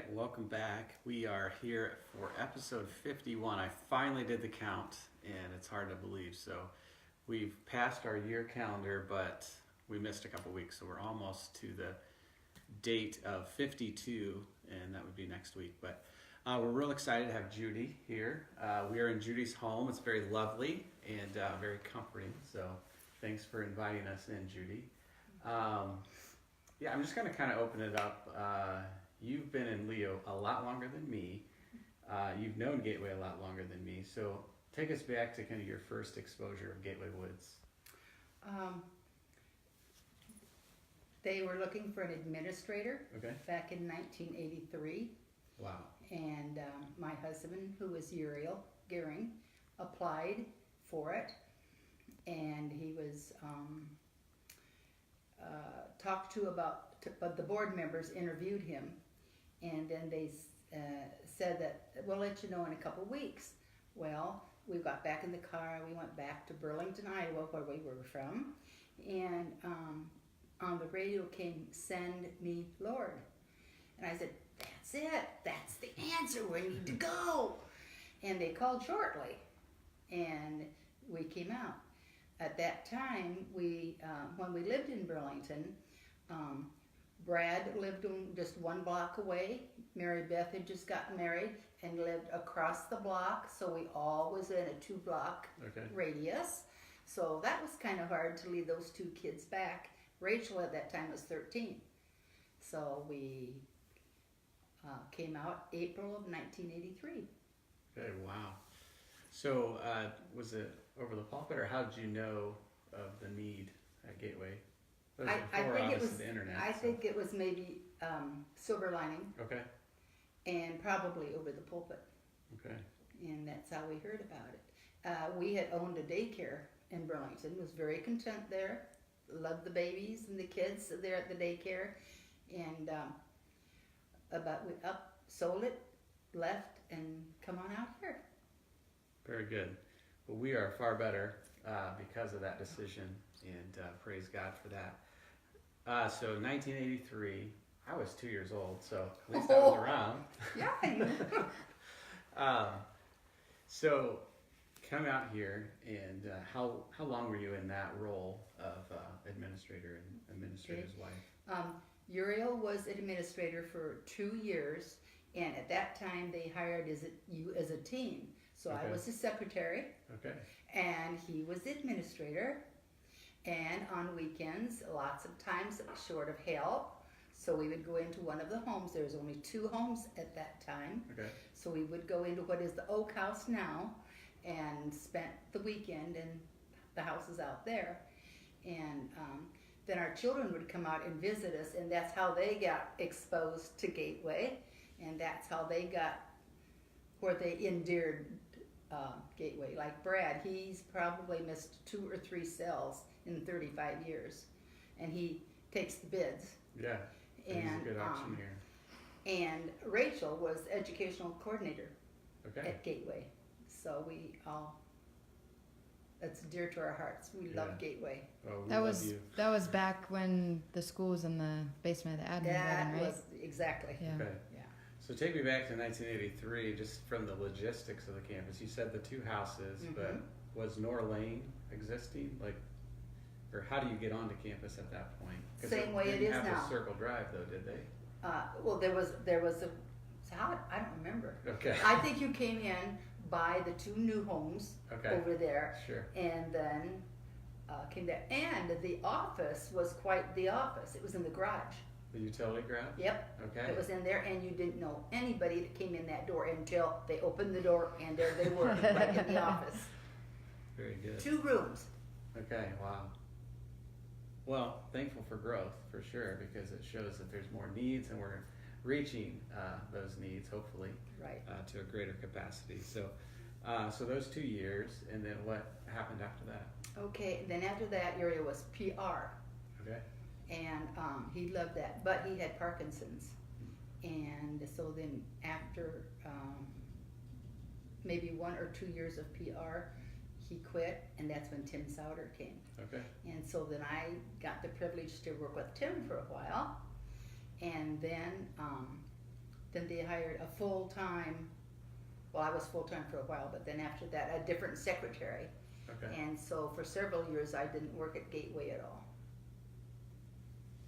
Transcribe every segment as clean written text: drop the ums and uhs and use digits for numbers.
Welcome back. We are here for episode 51. I finally did the count, and it's hard to believe. So we've passed our year calendar, but we missed a couple weeks, so we're almost to the date of 52, and that would be next week. But we're real excited to have Judy here. We are in Judy's home. It's very lovely and very comforting, so thanks for inviting us in, Judy. I'm just going to kind of open it up. You've been in Leo a lot longer than me. You've known Gateway a lot longer than me. So take us back to kind of your first exposure of Gateway Woods. They were looking for an administrator Okay. back in 1983. Wow. And my husband, who was Judy Gehring, applied for it. And he was talked to but the board members interviewed him. And then they said that we'll let you know in a couple weeks. Well, we got back in the car. We went back to Burlington, Iowa, where we were from. And on the radio came, "Send me, Lord." And I said, "That's it. That's the answer. We need to go." And they called shortly. And we came out. At that time, when we lived in Burlington, Brad lived just one block away. Mary Beth had just gotten married and lived across the block, so we all was in a 2-block radius. So that was kind of hard to leave those two kids back. Rachel at that time was 13. So we came out April of 1983. Okay, wow. So was it over the pulpit, or how did you know of the need at Gateway? I think it was the internet. I think it was maybe Silver Lining. Okay. And probably over the pulpit. Okay. And that's how we heard about it. We had owned a daycare in Burlington, was very content there, loved the babies and the kids there at the daycare, and but we sold it, left, and come on out here. Very good. Well, we are far better because of that decision, and praise God for that. So 1983, I was 2 years old, so at least I was around. Yeah. So come out here, and how long were you in that role of administrator and administrator's wife? Uriel was administrator for 2 years, and at that time they hired you as a team. So I was the secretary, and he was the administrator. And on weekends, lots of times short of help, so we would go into one of the homes. There was only 2 homes at that time. Okay. So we would go into what is the Oak House now, and spent the weekend in the houses out there. And then our children would come out and visit us, and that's how they got exposed to Gateway, and that's how they got where they endeared Gateway. Like Brad, he's probably missed 2 or 3 cells in 35 years, and he takes the bids. Yeah, he's a good auctioneer. And Rachel was educational coordinator at Gateway, so we all, that's dear to our hearts. We love Gateway. Oh, that was back when the school was in the basement of the admin building, right? That was exactly. Yeah. Okay. So take me back to 1983, just from the logistics of the campus. You said the 2 houses, but was Nor Lane existing? Or how do you get onto campus at that point? Same way it is now. They didn't have the Circle Drive, though, did they? Well, there was I don't remember. Okay. I think you came in by the 2 new homes over there. Sure. And then came there. And the office was quite the office. It was in the garage. The utility garage? Yep. Okay. It was in there, and you didn't know anybody that came in that door until they opened the door, and there they were, right in the office. Very good. 2 rooms. Okay, wow. Well, thankful for growth, for sure, because it shows that there's more needs, and we're reaching those needs, hopefully, to a greater capacity. So those 2 years, and then what happened after that? Okay, then after that area was PR. Okay. And he loved that, but he had Parkinson's. And so then after maybe 1 or 2 years of PR, he quit, and that's when Tim Souter came. Okay. And so then I got the privilege to work with Tim for a while, and then then they hired a full-time, well, I was full-time for a while, but then after that, a different secretary. Okay. And so for several years, I didn't work at Gateway at all.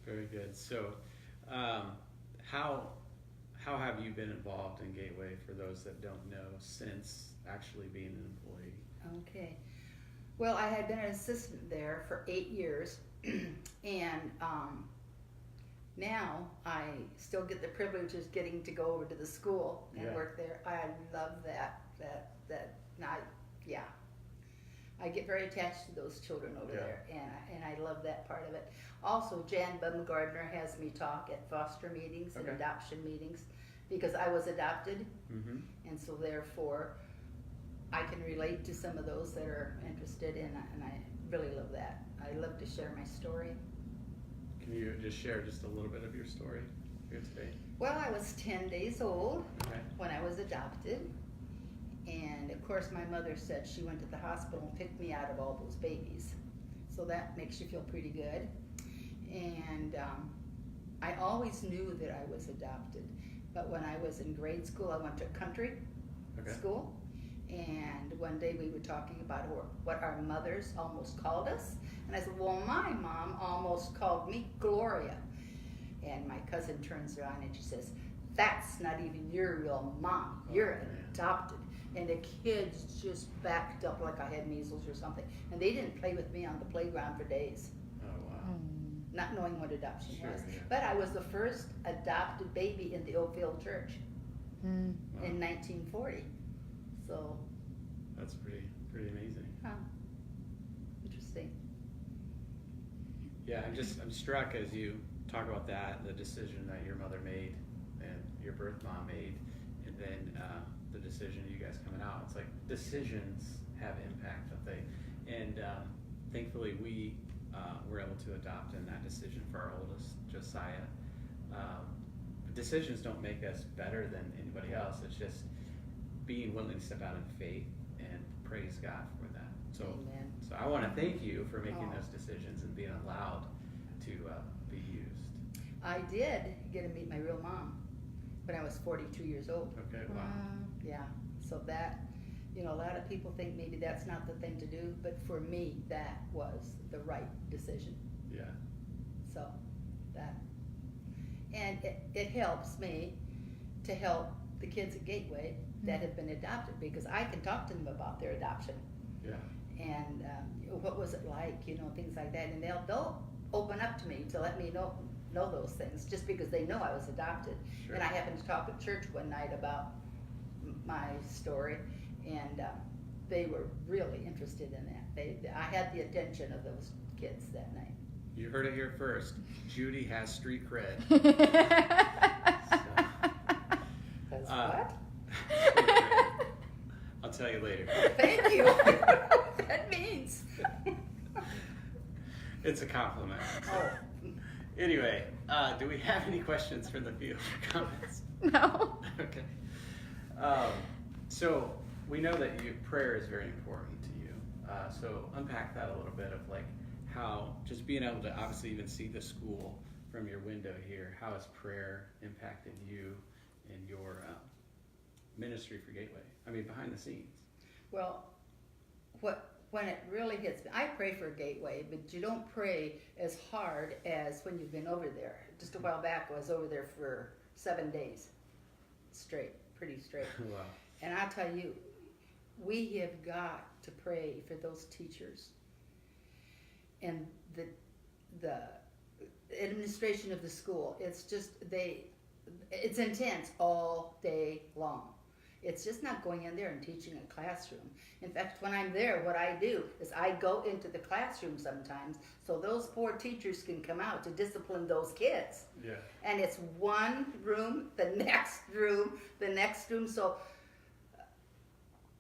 Very good. So, how have you been involved in Gateway, for those that don't know, since actually being an employee? Okay. Well, I had been an assistant there for 8 years, and now I still get the privilege of getting to go over to the school and Yeah. work there. I love that. I get very attached to those children over Yeah. there, and I love that part of it. Also, Jan Bumgardner has me talk at foster meetings and Okay. adoption meetings, because I was adopted, Mm-hmm. and so therefore I can relate to some of those that are interested in, and I really love that. I love to share my story. Can you just share just a little bit of your story here today? Well, I was 10 days old Okay. when I was adopted, and of course my mother said she went to the hospital and picked me out of all those babies, so that makes you feel pretty good. And I always knew that I was adopted, but when I was in grade school, I went to country Okay. school, and one day we were talking about what our mothers almost called us, and I said, well, my mom almost called me Gloria. And my cousin turns around and she says, that's not even your real mom, you're Oh, man. adopted. And the kids just backed up like I had measles or something, and they didn't play with me on the playground for days, Oh, wow. not knowing what adoption Sure, was. yeah. But I was the first adopted baby in the Oakville church Mm. Wow. in 1940. So, That's pretty amazing. interesting. Yeah, I'm struck as you talk about that, the decision that your mother made and your birth mom made, and then the decision of you guys coming out. It's like decisions have impact, don't they? And thankfully we were able to adopt in that decision for our oldest, Josiah. Decisions don't make us better than anybody else. It's just being willing to step out in faith and praise God for that. So, Amen. so I want to thank you for making Oh. those decisions and being allowed to be used. I did get to meet my real mom when I was 42 years old. Okay, wow. Yeah, so that, a lot of people think maybe that's not the thing to do, but for me, that was the right decision. Yeah, So that, and it helps me to help the kids at Gateway that have been adopted, because I can talk to them about their adoption yeah, and what was it like, things like that, and they'll open up to me to let me know those things, just because they know I was adopted. sure. And I happened to talk at church one night about my story, and they were really interested in that. I had the attention of those kids that night. You heard it here first. Judy has street cred. That's Uh, what? I'll tell you later. Thank you. That means. It's a compliment. Oh. Anyway, do we have any questions from the field or comments? No. Okay. So we know that prayer is very important to you. So unpack that a little bit of like how just being able to obviously even see the school from your window here. How has prayer impacted you in your ministry for Gateway? I mean, behind the scenes. Well, when it really hits me, I pray for Gateway, but you don't pray as hard as when you've been over there. Just a while back, I was over there for 7 days straight, pretty straight. Wow. And I tell you, we have got to pray for those teachers and the administration of the school. It's just it's intense all day long. It's just not going in there and teaching a classroom. In fact, when I'm there, what I do is I go into the classroom sometimes so those poor teachers can come out to discipline those kids. Yeah. And it's one room, the next room, the next room. So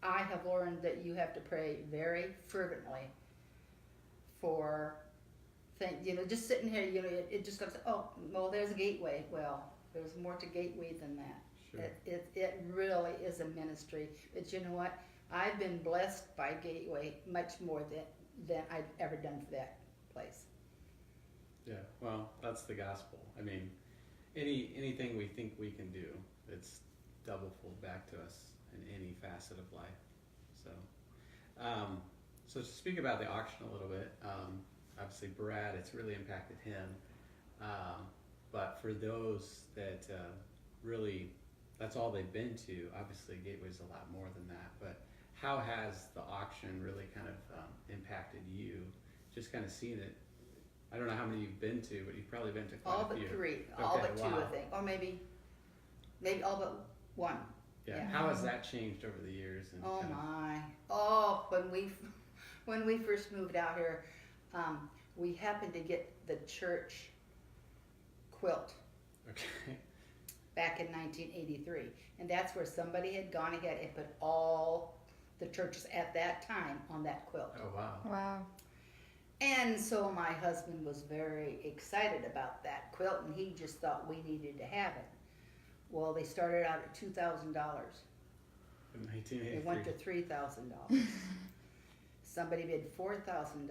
I have learned that you have to pray very fervently for things. Just sitting here, it just goes, oh, well, there's a Gateway. Well, there's more to Gateway than that. Sure. It really is a ministry. But you know what? I've been blessed by Gateway much more than I've ever done for that place. Yeah. Well, that's the gospel. I mean, anything we think we can do double fold back to us in any facet of life. So, so to speak about the auction a little bit, obviously Brad, it's really impacted him. But for those that really, that's all they've been to, obviously Gateway's a lot more than that, but how has the auction really kind of impacted you? Just kind of seeing it. I don't know how many you've been to, but you've probably been to quite All a but few. 3, all Okay, but 2, wow. I think, or maybe all but 1. Yeah. Yeah. How has that changed over the years? And Oh kind of- my! Oh, when we first moved out here, we happened to get the church quilt Okay. back in 1983, and that's where somebody had gone ahead and put all the churches at that time on that quilt. Oh wow. Wow. And so my husband was very excited about that quilt, and he just thought we needed to have it. Well, they started out at $2,000. In 1983. It went to $3,000. Somebody bid $4,000.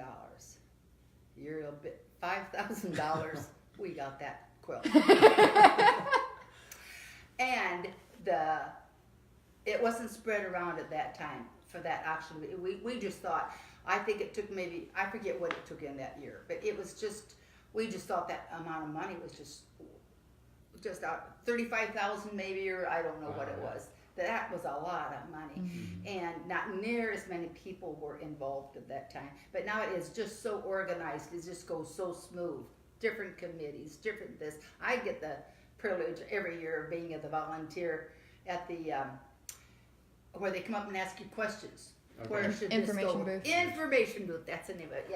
Uriel bid $5,000. We got that quilt. And it wasn't spread around at that time for that auction. We just thought, I think it took maybe, I forget what it took in that year, but it was just, we just thought that amount of money was just out 35,000 maybe, or I don't know what it Wow. was. That was a lot of money, and not near as many people were involved at that time. But now it is just so organized; it just goes so smooth. Different committees, different this. I get the privilege every year of being the volunteer at the where they come up and ask you questions. Okay. Where should Information this go? booth. Information booth. That's the name of it.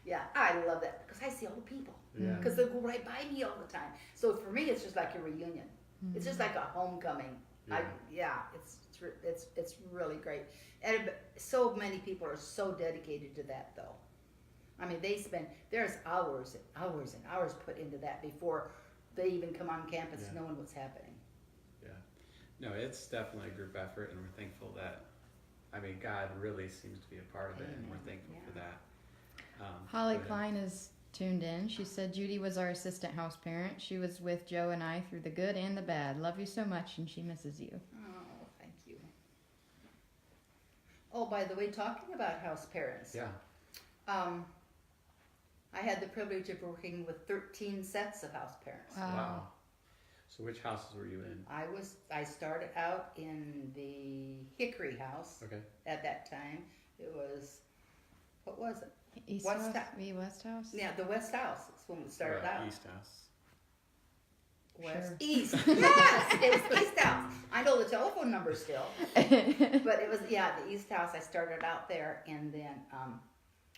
Yeah. I love that because I see all the people. Yeah. Because they go right by me all the time. So for me, it's just like a reunion. It's just like a homecoming. It's really great. And so many people are so dedicated to that, though. I mean, there's hours and hours and hours put into that before they even come on campus Yeah. knowing what's happening. Yeah. No, it's definitely a group effort, and we're thankful that, I mean, God really seems to be a part of it, and we're Amen. thankful Yeah. for that. Holly go ahead. Klein is tuned in. She said Judy was our assistant house parent. She was with Joe and I through the good and the bad. Love you so much, and she misses you. Oh, thank you. Oh, by the way, talking about house parents. Yeah. I had the privilege of working with 13 sets of house parents. Wow. So which houses were you in? I started out in the Hickory house Okay. at that time. It was, what was it? East What's House? that? West House? Yeah, the West House. That's when we started Right, out. East House. West Sure. East. Yes, it was East House. I know the telephone number still, but it was the East House. I started out there and then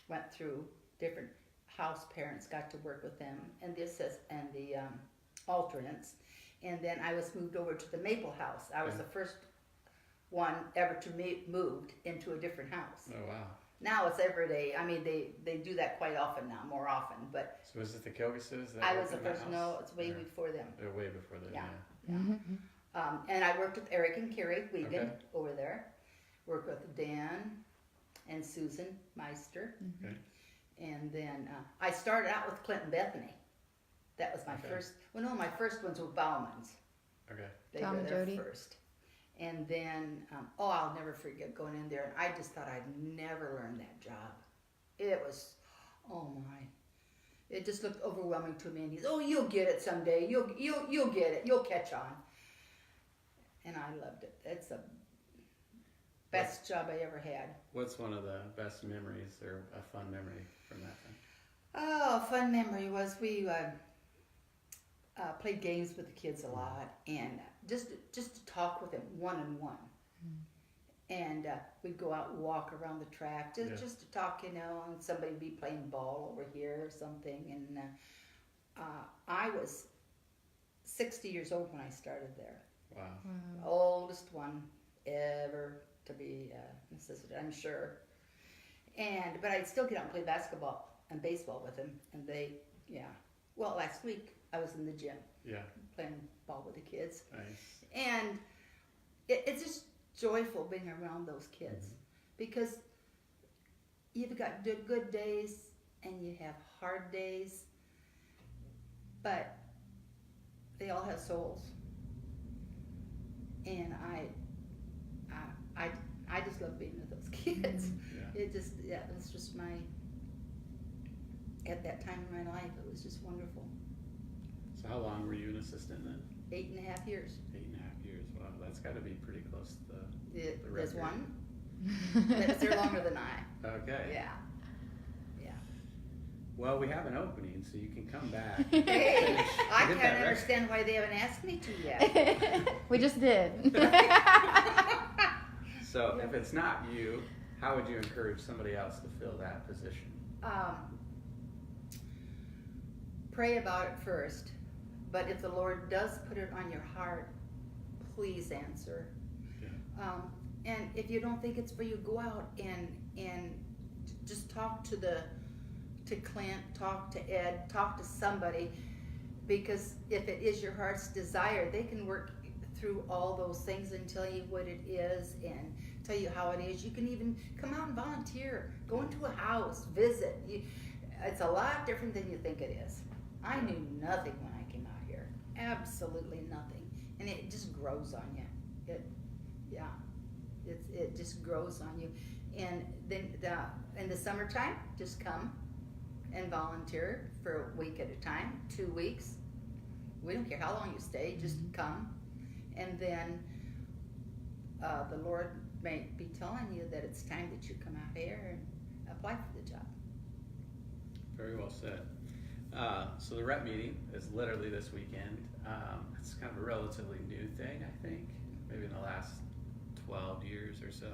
went through different house parents. Got to work with them and the alternates, and then I was moved over to the Maple House. I was Okay. the first one ever to moved into a different house. Oh wow. Now it's every day. I mean, they do that quite often now, more often. But So was it the Kilguses? that I worked was the in that first. house? No, it's way Yeah. before them. Or way before that. Yeah. Yeah. Mhm. And I worked with Eric and Carrie Wiegand Okay. over there. Worked with Dan and Susan Meister. Okay. And then I started out with Clinton Bethany. That was my Okay. first. Well, no, my first ones were Bauman's. Okay. They Tom were and there Jody. first. And then, I'll never forget going in there. And I just thought I'd never learn that job. It was, oh my. It just looked overwhelming to me. And he's, oh, you'll get it someday. You'll get it. You'll catch on. And I loved it. It's the best job I ever had. What's one of the best memories or a fun memory from that time? Oh, fun memory was we played games with the kids a lot, and just to talk with them one-on-one. And we'd go out and walk around the track just to talk, and somebody would be playing ball over here or something. And I was 60 years old when I started there. Wow. Oldest one ever to be assisted, I'm sure. But I'd still get out and play basketball and baseball with them. And well, last week I was in the gym Yeah. playing ball with the kids. Nice. And it's just joyful being around those kids because you've got good days and you have hard days, but they all have souls. and I just love being with those kids. Yeah. It just, yeah, that's just my, at that time in my life, it was just wonderful. So how long were you an assistant then? 8.5 years. 8.5 years. Wow, that's got to be pretty close to the There's record. one that's there longer than I. Okay. Yeah. Well, we have an opening, so you can come back. Hey, I Get that can't record. understand why they haven't asked me to yet. We just did. So if it's not you, how would you encourage somebody else to fill that position? Pray about it first, but if the Lord does put it on your heart, please answer. Yeah. And if you don't think it's for you, go out and just talk to Clint, talk to Ed, talk to somebody, because if it is your heart's desire, they can work through all those things and tell you what it is and tell you how it is. You can even come out and volunteer, go into a house, visit. It's a lot different than you think it is. I knew nothing when I came out here, absolutely nothing, and it just grows on you. It just grows on you. And then in the summertime, just come and volunteer for a week at a time, 2 weeks. We don't care how long you stay, just come. And then the Lord may be telling you that it's time that you come out here and apply for the job. Very well said. So the rep meeting is literally this weekend. It's kind of a relatively new thing, I think. Maybe in the last 12 years or so.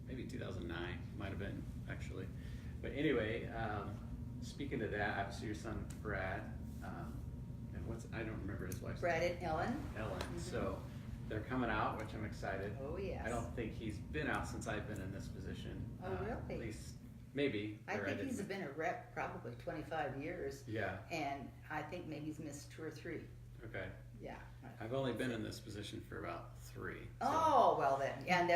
Maybe 2009 might have been, actually. But anyway, speaking to that, obviously your son Brad, and I don't remember his wife's Brad name. and Ellen. Mm-hmm. So they're coming out, which I'm excited. Oh, yes. I don't think he's been out since I've been in this position. Oh, really? At least, maybe. I think he's been a rep probably 25 years. Yeah. And I think maybe he's missed 2 or 3. Okay. Yeah. I've only been in this position for about 3. So. Oh, well then. Yeah, and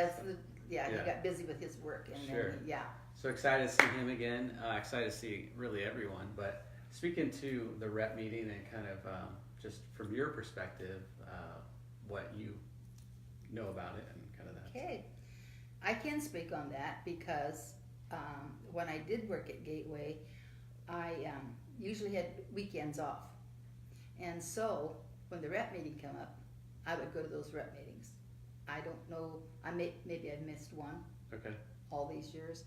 he Yeah. got busy with his work. And Sure. then, yeah. So excited to see him again. Excited to see really everyone. But speaking to the rep meeting and kind of just from your perspective, what you know about it and kind of that. Okay. I can speak on that because when I did work at Gateway, I usually had weekends off. And so when the rep meeting came up, I would go to those rep meetings. I don't know, maybe I've missed one. Okay. All these years.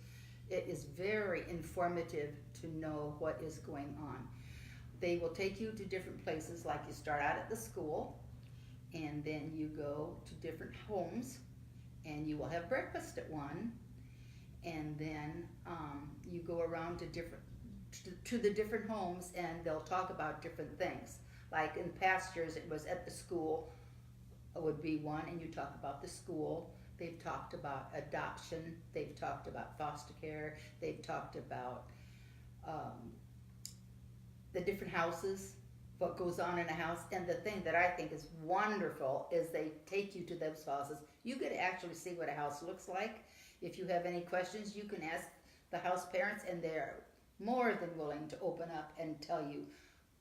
It is very informative to know what is going on. They will take you to different places, like you start out at the school, and then you go to different homes, and you will have breakfast at one, and then you go around to the different homes, and they'll talk about different things. Like in past years, it was at the school would be one, and you talk about the school. They've talked about adoption. They've talked about foster care. They've talked about the different houses, what goes on in a house. And the thing that I think is wonderful is they take you to those houses. You get to actually see what a house looks like. If you have any questions, you can ask the house parents, and they're more than willing to open up and tell you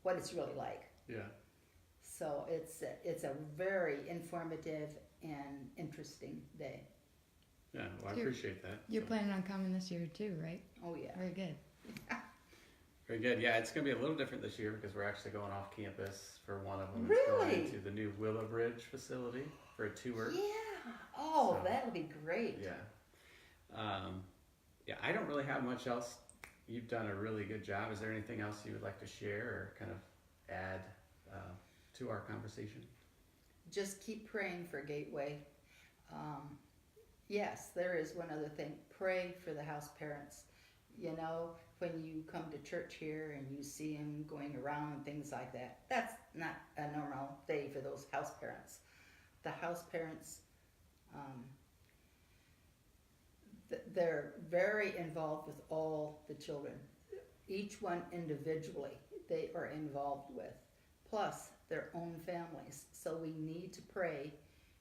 what it's really like. Yeah. So it's a very informative and interesting day. Yeah, well, I appreciate that. You're planning on coming this year too, right? Oh yeah. Very good. Very good. Yeah, it's going to be a little different this year because we're actually going off campus for one of them. Really? It's going to the new Willowbridge facility for a tour. Yeah. Oh, So, that'll be great. Yeah. Yeah, I don't really have much else. You've done a really good job. Is there anything else you would like to share or kind of add to our conversation? Just keep praying for Gateway. Yes, there is one other thing. Pray for the house parents. You know, when you come to church here and you see them going around and things like that, that's not a normal day for those house parents. The house parents, they're very involved with all the children. Each one individually they are involved with, plus their own families. So we need to pray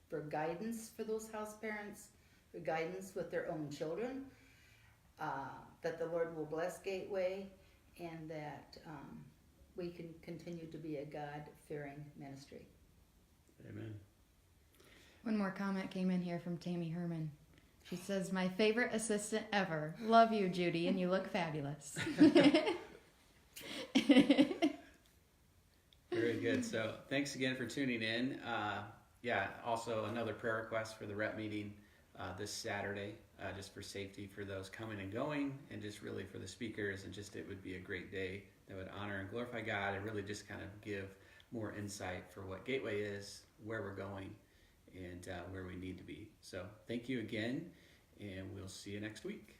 for guidance for those house parents, for guidance with their own children, that the Lord will bless Gateway, and that we can continue to be a God-fearing ministry. Amen. One more comment came in here from Tammy Herman. She says, "My favorite assistant ever. Love you, Judy, and you look fabulous." Very good. So thanks again for tuning in. Also another prayer request for the rep meeting this Saturday, just for safety for those coming and going, and just really for the speakers, and just it would be a great day that would honor and glorify God, and really just kind of give more insight for what Gateway is, where we're going, and where we need to be. So thank you again, and we'll see you next week.